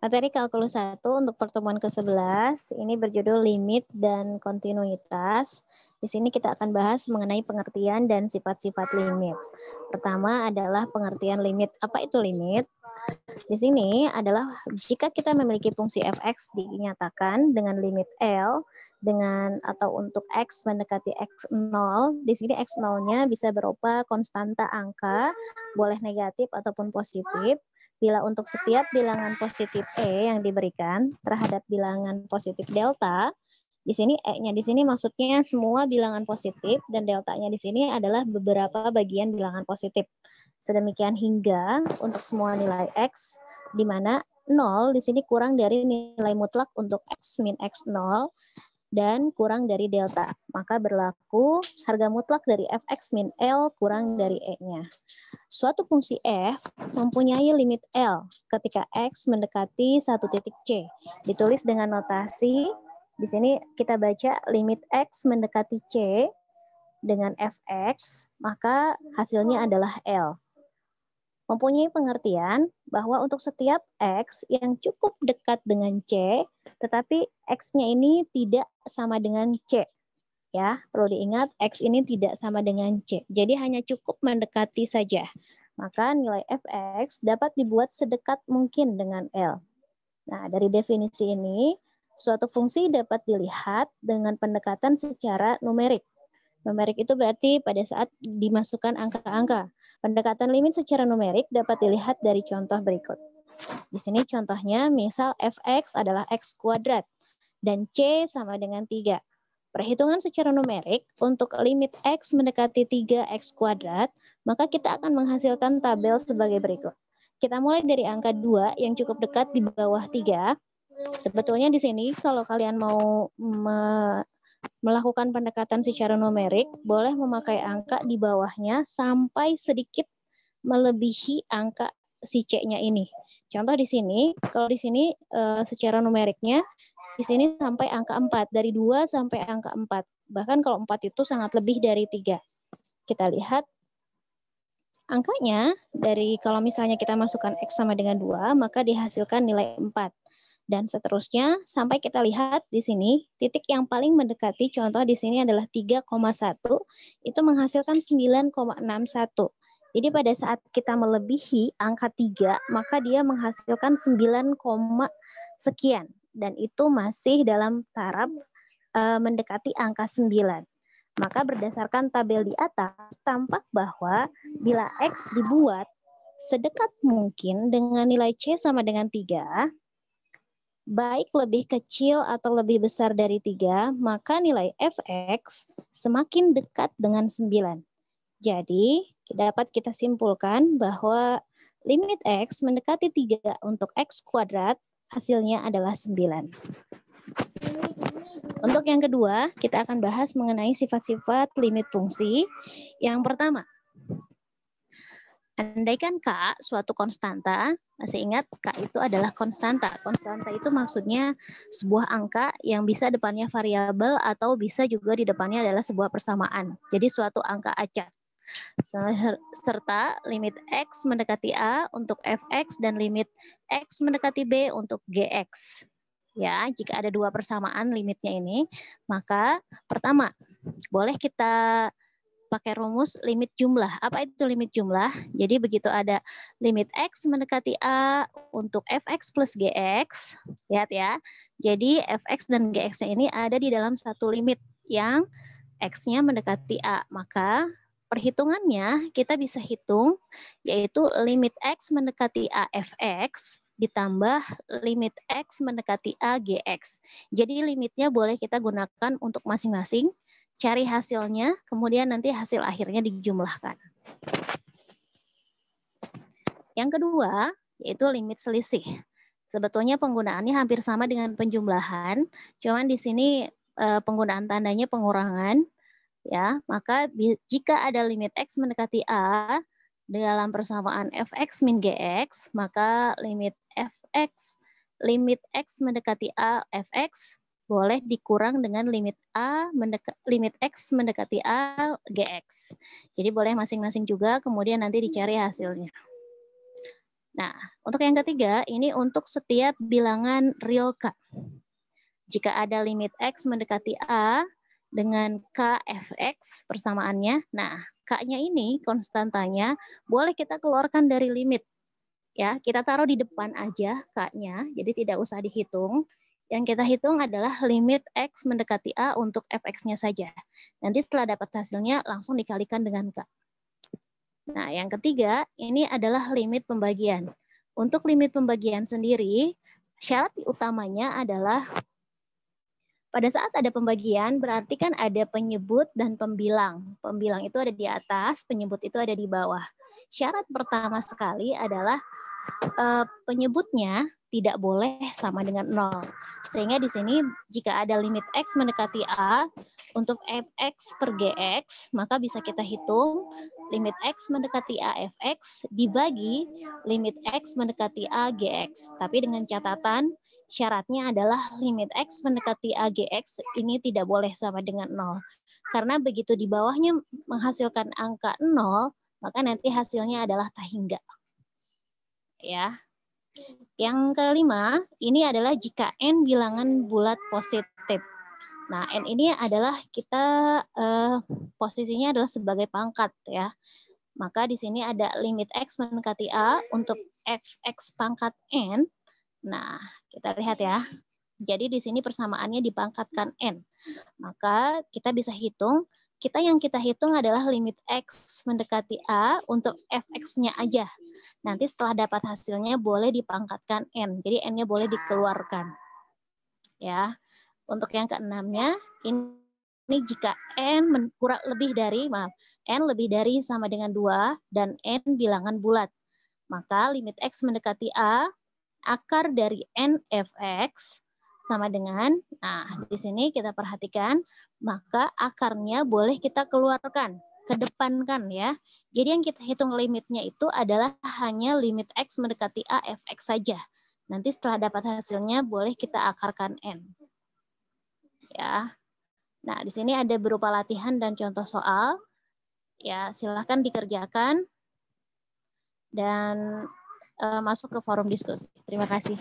Materi kalkulus 1 untuk pertemuan ke-11 ini berjudul limit dan kontinuitas. Di sini kita akan bahas mengenai pengertian dan sifat-sifat limit. Pertama adalah pengertian limit. Apa itu limit? Di sini adalah jika kita memiliki fungsi fx dinyatakan dengan limit L dengan atau untuk x mendekati x0, di sini x0-nya bisa berupa konstanta angka, boleh negatif ataupun positif. Bila untuk setiap bilangan positif E yang diberikan terhadap bilangan positif delta, di sini E-nya di sini maksudnya semua bilangan positif dan deltanya di sini adalah beberapa bagian bilangan positif. Sedemikian hingga untuk semua nilai X, di mana 0 di sini kurang dari nilai mutlak untuk X min X0 dan kurang dari delta. Maka berlaku harga mutlak dari fx min L kurang dari E-nya. Suatu fungsi f mempunyai limit L ketika x mendekati satu titik C. Ditulis dengan notasi, di sini kita baca limit x mendekati C dengan fx, maka hasilnya adalah L. Mempunyai pengertian bahwa untuk setiap X yang cukup dekat dengan C, tetapi X-nya ini tidak sama dengan C. Ya, perlu diingat X ini tidak sama dengan C. Jadi hanya cukup mendekati saja. Maka nilai fx dapat dibuat sedekat mungkin dengan L. Nah, dari definisi ini, suatu fungsi dapat dilihat dengan pendekatan secara numerik. Numerik itu berarti pada saat dimasukkan angka-angka. Pendekatan limit secara numerik dapat dilihat dari contoh berikut. Di sini contohnya, misal fx adalah x kuadrat dan c sama dengan 3. Perhitungan secara numerik untuk limit x mendekati 3x kuadrat, maka kita akan menghasilkan tabel sebagai berikut. Kita mulai dari angka 2 yang cukup dekat di bawah 3. Sebetulnya di sini kalau kalian mau melakukan pendekatan secara numerik, boleh memakai angka di bawahnya sampai sedikit melebihi angka si C-nya ini. Contoh di sini, kalau di sini secara numeriknya, di sini sampai angka 4, dari 2 sampai angka 4. Bahkan kalau 4 itu sangat lebih dari 3. Kita lihat angkanya, dari kalau misalnya kita masukkan X sama dengan 2, maka dihasilkan nilai 4. Dan seterusnya sampai kita lihat di sini titik yang paling mendekati, contoh di sini adalah 3,1, itu menghasilkan 9,61. Jadi pada saat kita melebihi angka 3, maka dia menghasilkan 9, sekian, dan itu masih dalam taraf mendekati angka 9. Maka berdasarkan tabel di atas tampak bahwa bila X dibuat sedekat mungkin dengan nilai C sama dengan 3, baik lebih kecil atau lebih besar dari 3, maka nilai fx semakin dekat dengan 9. Jadi, dapat kita simpulkan bahwa limit x mendekati 3 untuk x kuadrat, hasilnya adalah 9. Untuk yang kedua, kita akan bahas mengenai sifat-sifat limit fungsi. Yang pertama, andaikan K suatu konstanta, masih ingat K itu adalah konstanta. Konstanta itu maksudnya sebuah angka yang bisa depannya variabel atau bisa juga di depannya adalah sebuah persamaan. Jadi suatu angka acak. Serta limit X mendekati A untuk fx dan limit X mendekati B untuk gx. Ya, jika ada dua persamaan limitnya ini, maka pertama, boleh kita pakai rumus limit jumlah. Apa itu limit jumlah? Jadi begitu ada limit X mendekati A untuk fx plus gx, lihat ya. Jadi fx dan gx-nya ini ada di dalam satu limit yang X-nya mendekati A. Maka perhitungannya kita bisa hitung, yaitu limit X mendekati A fx ditambah limit X mendekati A gx. Jadi limitnya boleh kita gunakan untuk masing-masing. Cari hasilnya, kemudian nanti hasil akhirnya dijumlahkan. Yang kedua, yaitu limit selisih. Sebetulnya penggunaannya hampir sama dengan penjumlahan, cuman di sini penggunaan tandanya pengurangan. Ya, maka jika ada limit X mendekati A dalam persamaan fx min gx, maka limit X mendekati A fx boleh dikurang dengan limit X mendekati A gx. Jadi boleh masing-masing juga, kemudian nanti dicari hasilnya. Nah, untuk yang ketiga, ini untuk setiap bilangan real K. Jika ada limit X mendekati A dengan K fx persamaannya, nah K-nya ini konstantanya boleh kita keluarkan dari limit. Ya, kita taruh di depan aja K-nya, jadi tidak usah dihitung. Yang kita hitung adalah limit X mendekati A untuk fx-nya saja. Nanti setelah dapat hasilnya langsung dikalikan dengan K. Nah, yang ketiga, ini adalah limit pembagian. Untuk limit pembagian sendiri, syarat utamanya adalah pada saat ada pembagian, berarti kan ada penyebut dan pembilang. Pembilang itu ada di atas, penyebut itu ada di bawah. Syarat pertama sekali adalah penyebutnya tidak boleh sama dengan 0. Sehingga di sini jika ada limit X mendekati A, untuk fx per gx, maka bisa kita hitung limit X mendekati A fx dibagi limit X mendekati A gx. Tapi dengan catatan, syaratnya adalah limit X mendekati A gx ini tidak boleh sama dengan 0. Karena begitu di bawahnya menghasilkan angka 0, maka nanti hasilnya adalah tak hingga. Ya. Yang kelima, ini adalah jika N bilangan bulat positif. Nah, N ini adalah kita posisinya adalah sebagai pangkat ya. Maka di sini ada limit X mendekati A untuk fx pangkat N. Nah, kita lihat ya. Jadi di sini persamaannya dipangkatkan N. Maka kita bisa hitung, yang kita hitung adalah limit X mendekati A untuk fx-nya aja. Nanti setelah dapat hasilnya boleh dipangkatkan N. Jadi N-nya boleh dikeluarkan. Ya. Untuk yang keenamnya, ini jika N kurang lebih dari, N lebih dari sama dengan 2 dan N bilangan bulat. Maka limit X mendekati A, akar dari N fx sama dengan, nah di sini kita perhatikan, maka akarnya boleh kita keluarkan, kedepankan ya. Jadi yang kita hitung limitnya itu adalah hanya limit X mendekati A fx saja. Nanti setelah dapat hasilnya boleh kita akarkan N. Ya. Nah, di sini ada berupa latihan dan contoh soal. Ya, silahkan dikerjakan dan masuk ke forum diskusi. Terima kasih.